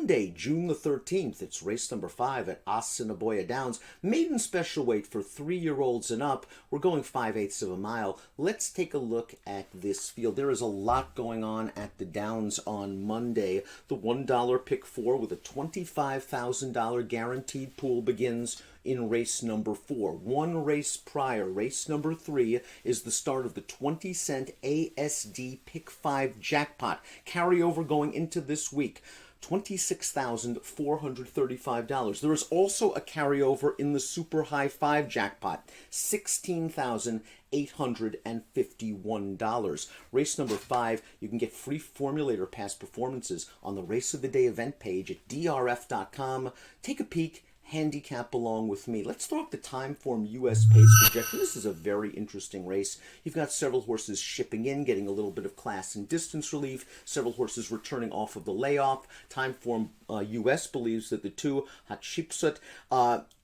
Monday, June the 13th. It's race number 5 at Assiniboia Downs. Maiden special weight for 3-year-olds and up. We're going 5/8 of a mile. Let's take a look at this field. There is a lot going on at the Downs on Monday. The $1 pick 4 with a $25,000 guaranteed pool begins in race number 4. One race prior, race number 3, is the start of the 20-cent ASD Pick 5 jackpot. Carryover going into this week. $26,435. There is also a carryover in the Super High 5 jackpot, $16,851. Race number 5, you can get free formulator past performances on the Race of the Day event page at DRF.com. Take a peek. Handicap along with me. Let's throw up the Timeform US Pace Projector. This is a very interesting race. You've got several horses shipping in, getting a little bit of class and distance relief. Several horses returning off of the layoff. Timeform US believes that the 2, Hatshepsut,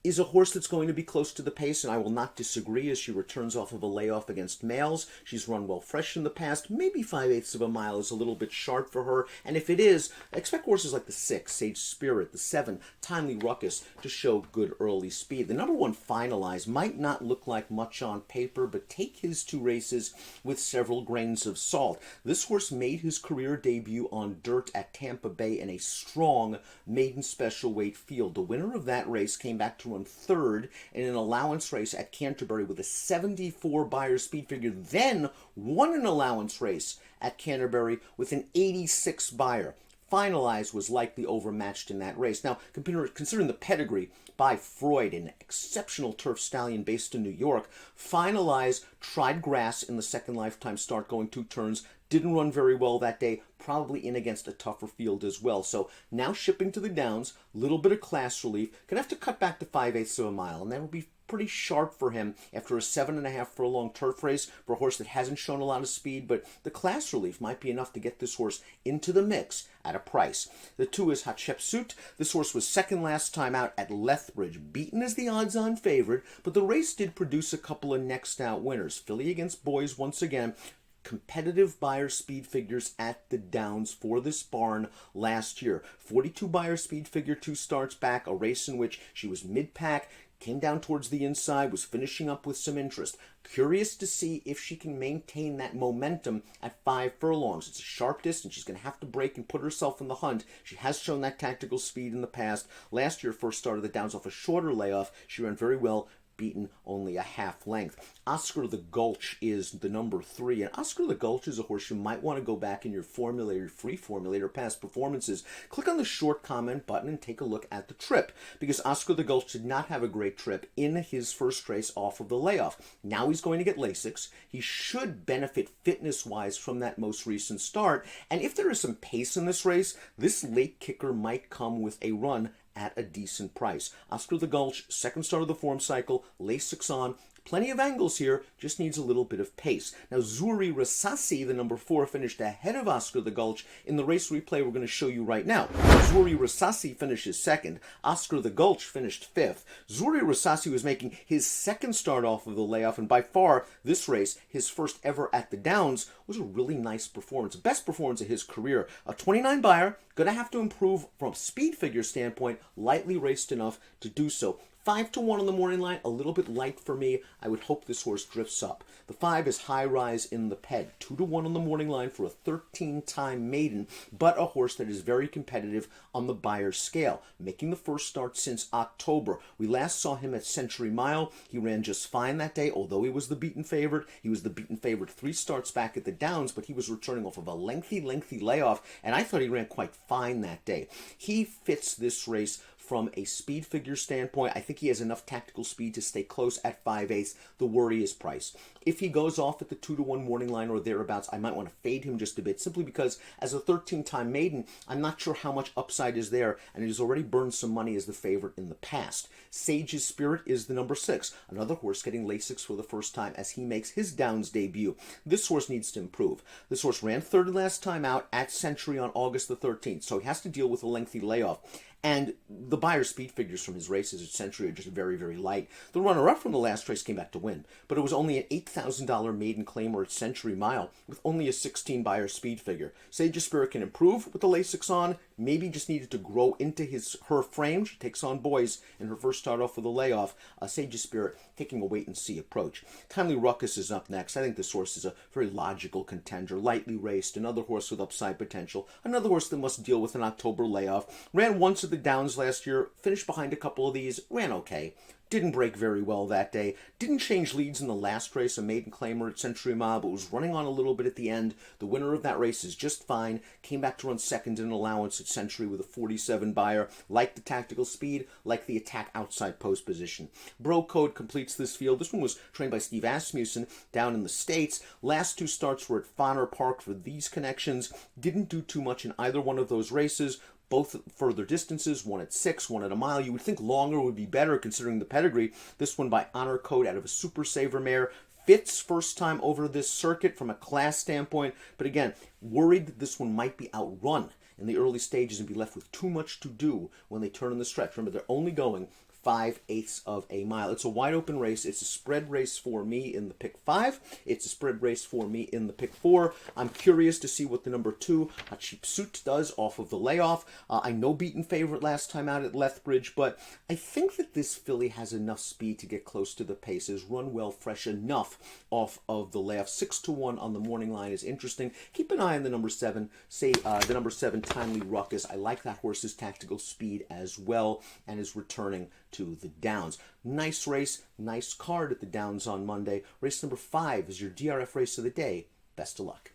is a horse that's going to be close to the pace, and I will not disagree as she returns off of a layoff against males. She's run well fresh in the past. Maybe 5/8 of a mile is a little bit sharp for her, and if it is, expect horses like the 6, Sage Spirit, the 7, Timely Ruckus, to show good early speed. The number 1, Finalize, might not look like much on paper, but take his 2 races with several grains of salt. This horse made his career debut on dirt at Tampa Bay in a strong maiden special weight field. The winner of that race came back to run 3rd in an allowance race at Canterbury with a 74 Beyer speed figure, then won an allowance race at Canterbury with an 86 Beyer. Finalize was likely overmatched in that race. Now, considering the pedigree by Freud, an exceptional turf stallion based in New York, Finalize tried grass in the second lifetime start, going 2 turns, didn't run very well that day, probably in against a tougher field as well. So now shipping to the Downs, little bit of class relief, gonna have to cut back to 5/8 of a mile, and that will be pretty sharp for him after a 7.5 furlong turf race for a horse that hasn't shown a lot of speed, but the class relief might be enough to get this horse into the mix at a price. The 2 is Hatshepsut. This horse was second last time out at Lethbridge, beaten as the odds-on favorite, but the race did produce a couple of next-out winners. Filly against Boys once again. Competitive Beyer speed figures at the Downs for this barn last year. 42 Beyer speed figure 2 starts back, a race in which she was mid-pack, came down towards the inside, was finishing up with some interest. Curious to see if she can maintain that momentum at 5 furlongs. It's a sharp distance. She's going to have to break and put herself in the hunt. She has shown that tactical speed in the past. Last year, first start of the Downs off a shorter layoff. She ran very well, beaten only a half length. Oscar the Gulch is the number 3, and Oscar the Gulch is a horse you might want to go back in your formulator, free formulator, past performances. Click on the short comment button and take a look at the trip, because Oscar the Gulch did not have a great trip in his first race off of the layoff. Now he's going to get Lasix. He should benefit fitness-wise from that most recent start, and if there is some pace in this race, this late kicker might come with a run at a decent price. Oscar the Gulch, second start of the form cycle, Lasix on. Plenty of angles here, just needs a little bit of pace. Now, Zuri Rasasi, the number 4, finished ahead of Oscar the Gulch in the race replay we're going to show you right now. Zuri Rasasi finishes 2nd. Oscar the Gulch finished 5th. Zuri Rasasi was making his 2nd start off of the layoff, and by far, this race, his first ever at the Downs, was a really nice performance. Best performance of his career. A 29 Beyer, going to have to improve from a speed figure standpoint, lightly raced enough to do so. 5-1 on the morning line, a little bit light for me. I would hope this horse drifts up. The 5 is High Rise in the Ped. 2-1 on the morning line for a 13-time maiden, but a horse that is very competitive on the Beyer scale, making the first start since October. We last saw him at Century Mile. He ran just fine that day, although he was the beaten favorite. He was the beaten favorite 3 starts back at the Downs, but he was returning off of a lengthy layoff, and I thought he ran quite fine that day. He fits this race from a speed figure standpoint. I think he has enough tactical speed to stay close at 5/8. The worry is price. If he goes off at the 2-1 morning line or thereabouts, I might want to fade him just a bit, simply because as a 13-time maiden, I'm not sure how much upside is there, and it has already burned some money as the favorite in the past. Sage's Spirit is the number 6, another horse getting Lasix for the first time as he makes his Downs debut. This horse needs to improve. This horse ran 3rd last time out at Century on August the 13th, so he has to deal with a lengthy layoff. And the Beyer speed figures from his races at Century are just very, very light. The runner-up from the last race came back to win, but it was only an $8,000 maiden claimer at Century Mile with only a 16 Beyer speed figure. Sage Spirit can improve with the Lasix on, maybe just needed to grow into her frame. She takes on boys in her first start off with a layoff. Sage Spirit taking a wait-and-see approach. Timely Ruckus is up next. I think this horse is a very logical contender, lightly raced, another horse with upside potential, another horse that must deal with an October layoff. Ran once at the Downs last year, finished behind a couple of these, ran okay. Didn't break very well that day. Didn't change leads in the last race, a maiden claimer at Century Mile, but was running on a little bit at the end. The winner of that race is just fine. Came back to run second in allowance at Century with a 47 Beyer. Liked the tactical speed, liked the attack outside post position. Bro Code completes this field. This one was trained by Steve Asmussen down in the States. Last two starts were at Fonner Park for these connections. Didn't do too much in either one of those races. Both further distances, one at 6, one at a mile. You would think longer would be better considering the pedigree. This one by Honor Code out of a Super Saver mare. Fits first time over this circuit from a class standpoint. But again, worried that this one might be outrun in the early stages and be left with too much to do when they turn in the stretch. Remember, they're only going 5/8 of a mile. It's a wide open race. It's a spread race for me in the pick 5. It's a spread race for me in the pick 4. I'm curious to see what the number 2, a Cheap Suit, does off of the layoff. I know beaten favorite last time out at Lethbridge, but I think that this filly has enough speed to get close to the paces, run well, fresh enough off of the layoff. 6-1 on the morning line is interesting. Keep an eye on the number 7, the number 7 Timely Ruckus. I like that horse's tactical speed as well and is returning to the Downs. Nice race, nice card at the Downs on Monday. Race number 5 is your DRF race of the day. Best of luck.